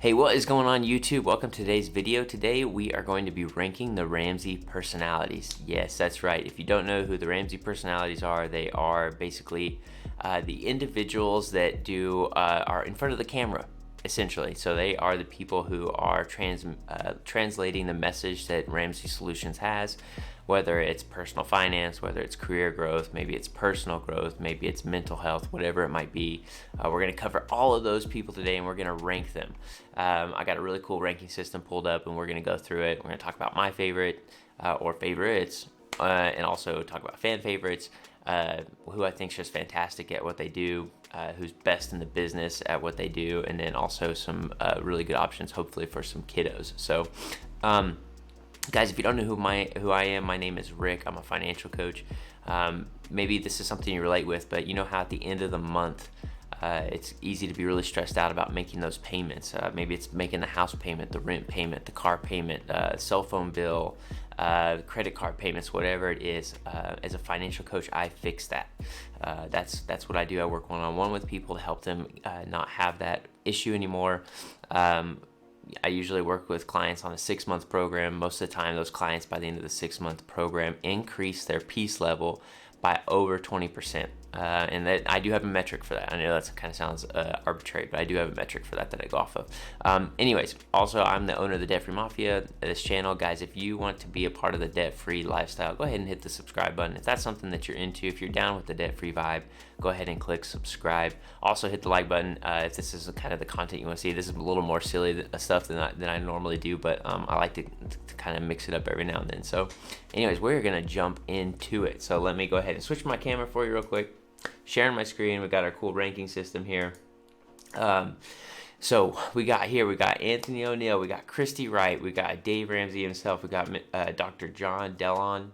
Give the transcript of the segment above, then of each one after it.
Hey, what is going on YouTube? Welcome to today's video. Today we are going to be ranking the Ramsey personalities. Yes, that's right. If you don't know who the Ramsey personalities are, they are basically the individuals that are in front of the camera, essentially. So they are the people who are translating the message that Ramsey Solutions has, whether it's personal finance, whether it's career growth, maybe it's personal growth, maybe it's mental health, whatever it might be. We're going to cover all of those people today, and we're going to rank them. I got a really cool ranking system pulled up, and we're going to go through it. We're going to talk about my favorite or favorites, and also talk about fan favorites, who I think is just fantastic at what they do, who's best in the business at what they do, and then also some really good options, hopefully, for some kiddos. So, guys, if you don't know who I am, my name is Rick. I'm a financial coach. Maybe this is something you relate with, but you know how at the end of the month, it's easy to be really stressed out about making those payments. Maybe it's making the house payment, the rent payment, the car payment, cell phone bill, credit card payments, whatever it is. As a financial coach, I fix that. That's what I do. I work one-on-one with people to help them not have that issue anymore. I usually work with clients on a 6-month program. Most of the time, those clients by the end of the 6-month program increase their peace level by over 20%. And that I do have a metric for that. I know that kind of sounds arbitrary, but I do have a metric for that I go off of. Anyways, also I'm the owner of the Debt Free Mafia, this channel. Guys, if you want to be a part of the debt-free lifestyle, go ahead and hit the subscribe button. If that's something that you're into, if you're down with the debt-free vibe, go ahead and click subscribe. Also hit the like button if this is kind of the content you want to see. This is a little more silly stuff than I normally do, but I like to kind of mix it up every now and then. So anyways, we're going to jump into it. So let me go ahead and switch my camera for you real quick. Sharing my screen. We got our cool ranking system here. So we got Anthony O'Neill, we got Christy Wright, we got Dave Ramsey himself, we got Dr. John Delaney.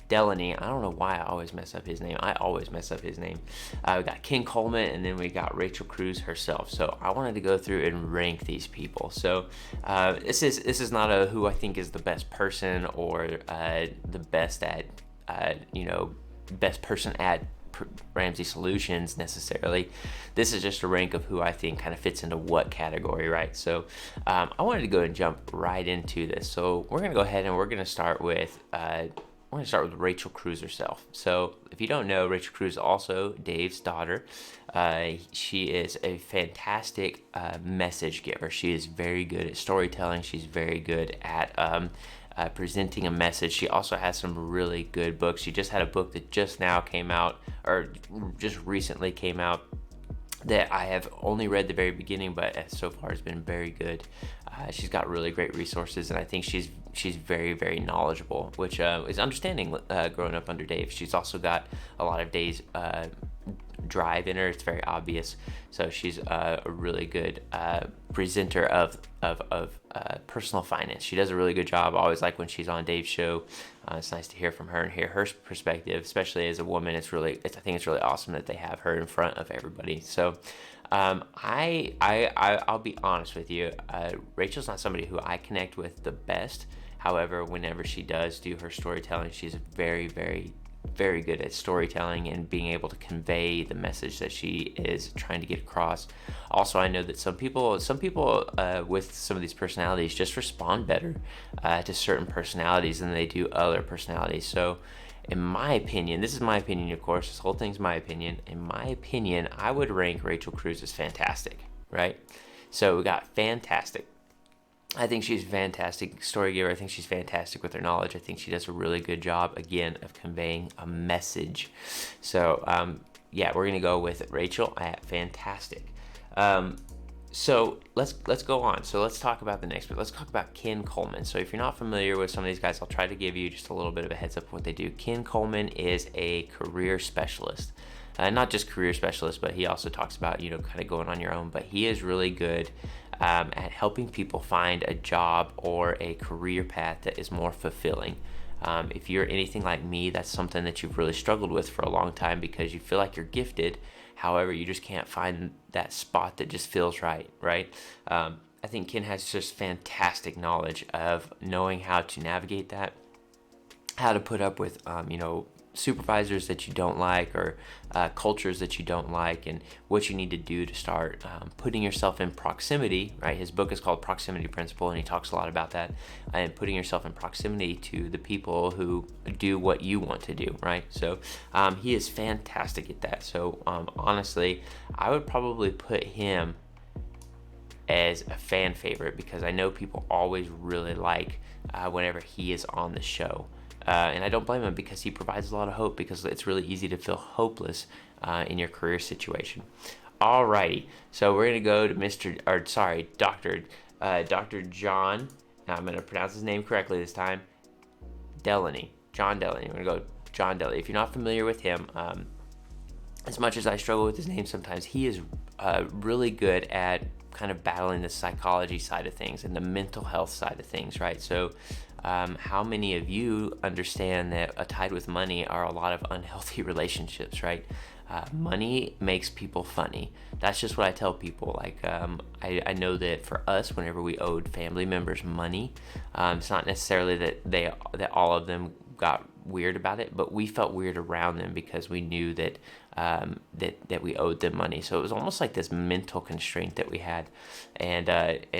Delaney. I don't know why I always mess up his name. We got King Coleman, and then we got Rachel Cruz herself. So I wanted to go through and rank these people. So this is not a who I think is the best person or the best at best person at Ramsey Solutions necessarily. This is just a rank of who I think kind of fits into what category, right? So I wanted to go and jump right into this. So we're gonna go ahead and we're gonna start with Rachel Cruz herself. So if you don't know, Rachel Cruz is also Dave's daughter. She is a fantastic message giver. She is very good at storytelling. She's very good at presenting a message. She also has some really good books. She just had a book that just recently came out that I have only read the very beginning, but so far has been very good. She's got really great resources, and I think she's very, very knowledgeable, which is understanding growing up under Dave. She's also got a lot of Dave's drive in her. It's very obvious. So she's a really good presenter of personal finance. She does a really good job. I always like when she's on Dave's show. It's nice to hear from her and hear her perspective, especially as a woman. I think it's really awesome that they have her in front of everybody. So I'll be honest with you. Rachel's not somebody who I connect with the best. However, whenever she does do her storytelling, she's very, very, very good at storytelling and being able to convey the message that she is trying to get across. Also, I know that some people with some of these personalities just respond better to certain personalities than they do other personalities. So in my opinion, this is my opinion, of course, this whole thing's my opinion. In my opinion, I would rank Rachel Cruz as fantastic, right? So we got fantastic. I think she's a fantastic story giver. I think she's fantastic with her knowledge. I think she does a really good job, again, of conveying a message. So, we're going to go with Rachel at fantastic. So let's go on. So let's talk about the next one. Let's talk about Ken Coleman. So if you're not familiar with some of these guys, I'll try to give you just a little bit of a heads up of what they do. Ken Coleman is a career specialist. Not just career specialist, but he also talks about, kind of going on your own. But he is really good at helping people find a job or a career path that is more fulfilling. If you're anything like me, that's something that you've really struggled with for a long time because you feel like you're gifted. However, you just can't find that spot that just feels right? I think Ken has just fantastic knowledge of knowing how to navigate that, how to put up with, supervisors that you don't like, or cultures that you don't like, and what you need to do to start putting yourself in proximity, right? His book is called Proximity Principle, and he talks a lot about that, and putting yourself in proximity to the people who do what you want to do, right? So he is fantastic at that. So honestly, I would probably put him as a fan favorite, because I know people always really like whenever he is on the show. And I don't blame him, because he provides a lot of hope, because it's really easy to feel hopeless in your career situation. Alrighty, so we're going to go to Dr. John, now I'm going to pronounce his name correctly this time, Delaney. John Delaney. We're going to go John Delaney. If you're not familiar with him, as much as I struggle with his name sometimes, he is really good at kind of battling the psychology side of things and the mental health side of things, right? So how many of you understand that tied with money are a lot of unhealthy relationships, right? Money makes people funny. That's just what I tell people. Like, I know that for us, whenever we owed family members money, it's not necessarily that all of them got weird about it, but we felt weird around them, because we knew that that we owed them money. So it was almost like this mental constraint that we had. And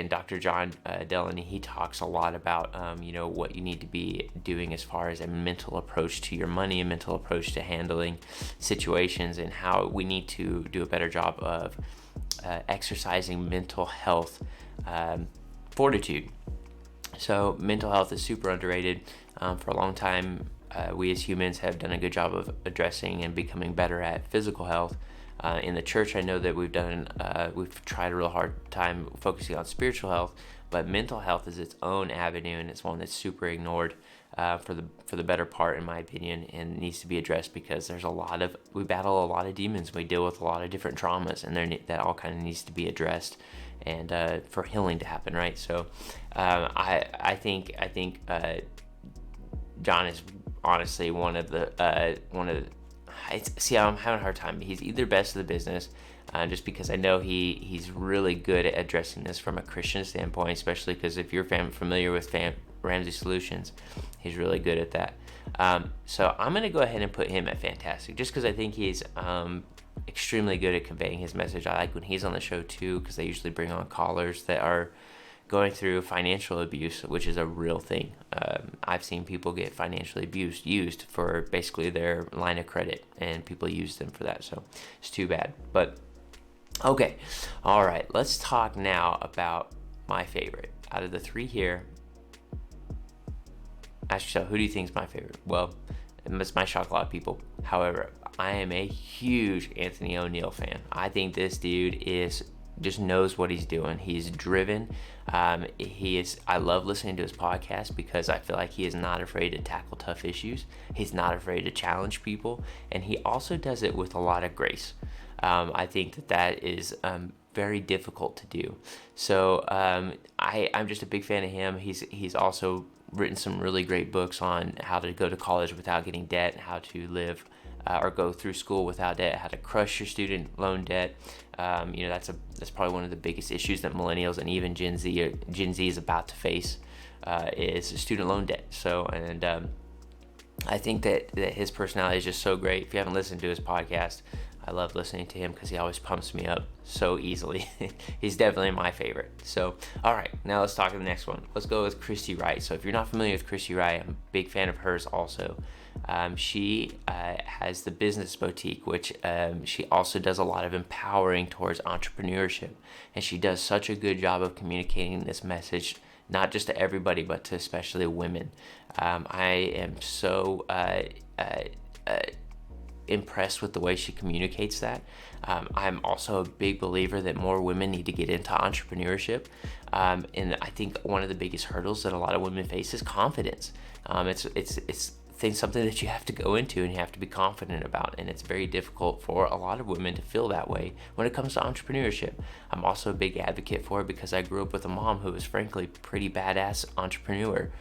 Dr. John Delaney, he talks a lot about what you need to be doing as far as a mental approach to your money, a mental approach to handling situations, and how we need to do a better job of exercising mental health fortitude. So mental health is super underrated. For a long time, we as humans have done a good job of addressing and becoming better at physical health. In the church, I know that we've tried a real hard time focusing on spiritual health, but mental health is its own avenue, and it's one that's super ignored for the better part, in my opinion, and needs to be addressed, because we battle a lot of demons, we deal with a lot of different traumas, and that all kind of needs to be addressed, and for healing to happen, right? So I think John is honestly one of the I'm having a hard time. He's either best of the business, just because I know he's really good at addressing this from a Christian standpoint, especially because if you're familiar with Ramsey Solutions, he's really good at that. So I'm going to go ahead and put him at fantastic, just because I think he's extremely good at conveying his message. I like when he's on the show too, because they usually bring on callers that are going through financial abuse, which is a real thing. I've seen people get financially used for basically their line of credit, and people use them for that. So it's too bad. But okay, all right, let's talk now about my favorite out of the three here. Ask yourself, who do you think is my favorite? Well, this might shock a lot of people. However, I am a huge Anthony O'Neill fan. I think this dude just knows what he's doing. He's driven. I love listening to his podcast, because I feel like he is not afraid to tackle tough issues. He's not afraid to challenge people, and he also does it with a lot of grace. I think that is very difficult to do. So I'm just a big fan of him. He's also written some really great books on how to go to college without getting debt, and how to live or go through school without debt, how to crush your student loan debt. That's probably one of the biggest issues that millennials and even Gen Z is about to face, is student loan debt. So, and I think that his personality is just so great. If you haven't listened to his podcast, I love listening to him, because he always pumps me up so easily. He's definitely my favorite. So, all right, now let's talk to the next one. Let's go with Christy Wright. So if you're not familiar with Christy Wright, I'm a big fan of hers also. She has the Business Boutique, which she also does a lot of empowering towards entrepreneurship. And she does such a good job of communicating this message, not just to everybody, but to especially women. I am so impressed with the way she communicates that. I'm also a big believer that more women need to get into entrepreneurship. And I think one of the biggest hurdles that a lot of women face is confidence. It's something that you have to go into and you have to be confident about, and it's very difficult for a lot of women to feel that way when it comes to entrepreneurship. I'm also a big advocate for it, because I grew up with a mom who was frankly pretty badass entrepreneur.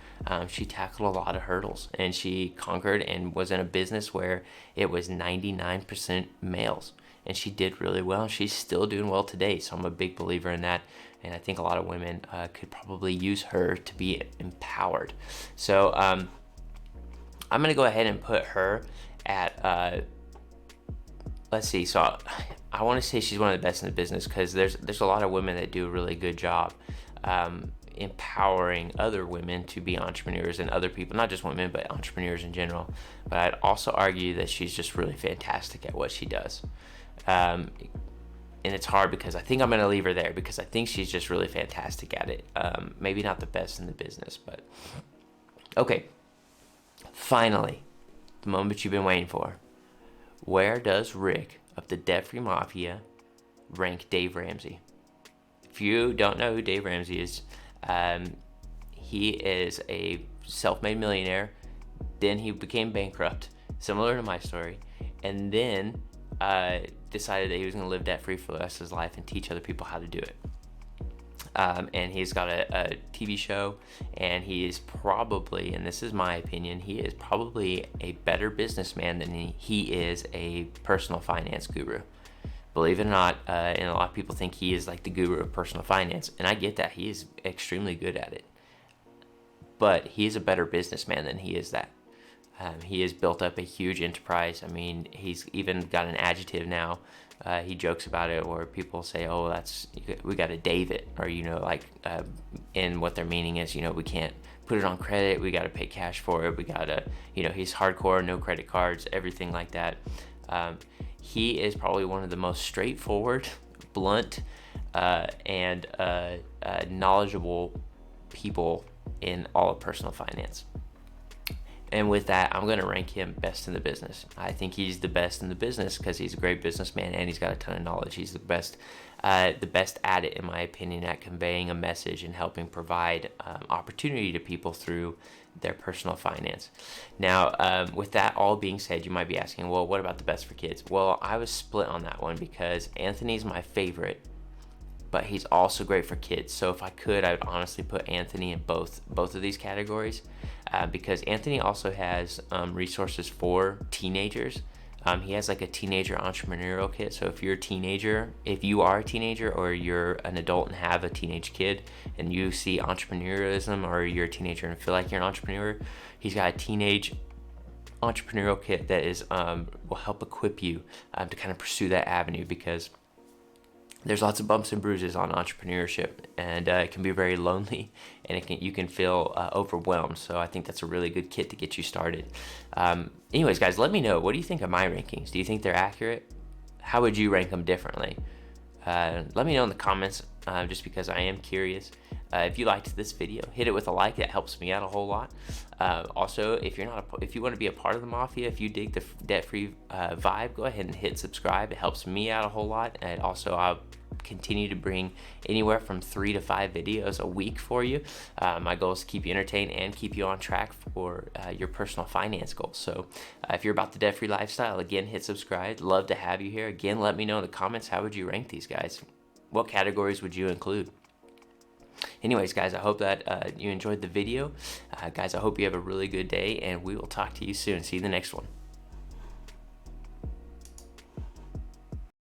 She tackled a lot of hurdles, and she conquered and was in a business where it was 99% males, and she did really well. She's still doing well today, so I'm a big believer in that, and I think a lot of women could probably use her to be empowered. So I'm going to go ahead and put her at let's see. So I want to say she's one of the best in the business, because there's a lot of women that do a really good job empowering other women to be entrepreneurs, and other people, not just women, but entrepreneurs in general. But I'd also argue that she's just really fantastic at what she does. And it's hard because I think I'm going to leave her there, because I think she's just really fantastic at it. Maybe not the best in the business, but okay. Finally, the moment you've been waiting for. Where does Rick of the Debt Free Mafia rank Dave Ramsey? If you don't know who Dave Ramsey is, he is a self-made millionaire. Then he became bankrupt, similar to my story, and then decided that he was going to live debt-free for the rest of his life and teach other people how to do it. And he's got a TV show, and he is probably, and this is my opinion, he is probably a better businessman than he is a personal finance guru. Believe it or not, and a lot of people think he is like the guru of personal finance, and I get that. He is extremely good at it. But he is a better businessman than he is that. He has built up a huge enterprise. I mean, he's even got an adjective now. He jokes about it, where people say, "Oh, we got to Dave it," or and what their meaning is, we can't put it on credit. We got to pay cash for it. We got to, he's hardcore, no credit cards, everything like that. He is probably one of the most straightforward, blunt, and knowledgeable people in all of personal finance. And with that, I'm going to rank him best in the business. I think he's the best in the business because he's a great businessman and he's got a ton of knowledge. He's the best at it, in my opinion, at conveying a message and helping provide opportunity to people through their personal finance. Now, with that all being said, you might be asking, well, what about the best for kids? Well, I was split on that one because Anthony's my favorite, but he's also great for kids. So if I could, I would honestly put Anthony in both of these categories, because Anthony also has resources for teenagers. He has like a teenager entrepreneurial kit. So if you are a teenager or you're an adult and have a teenage kid and you see entrepreneurialism, or you're a teenager and feel like you're an entrepreneur, he's got a teenage entrepreneurial kit that is will help equip you to kind of pursue that avenue, because there's lots of bumps and bruises on entrepreneurship, and it can be very lonely, and you can feel overwhelmed. So I think that's a really good kit to get you started. Anyways, guys, let me know, what do you think of my rankings? Do you think they're accurate? How would you rank them differently? Let me know in the comments, just because I am curious. If you liked this video, hit it with a like. That helps me out a whole lot. Also, if you want to be a part of the Mafia, if you dig the debt-free vibe, go ahead and hit subscribe. It helps me out a whole lot. And also, I'll continue to bring anywhere from 3 to 5 videos a week for you. My goal is to keep you entertained and keep you on track for your personal finance goals. So if you're about the debt-free lifestyle, again, hit subscribe. Love to have you here. Again, let me know in the comments, how would you rank these guys? What categories would you include? Anyways, guys, I hope that you enjoyed the video. Guys, I hope you have a really good day, and we will talk to you soon. See you in the next one.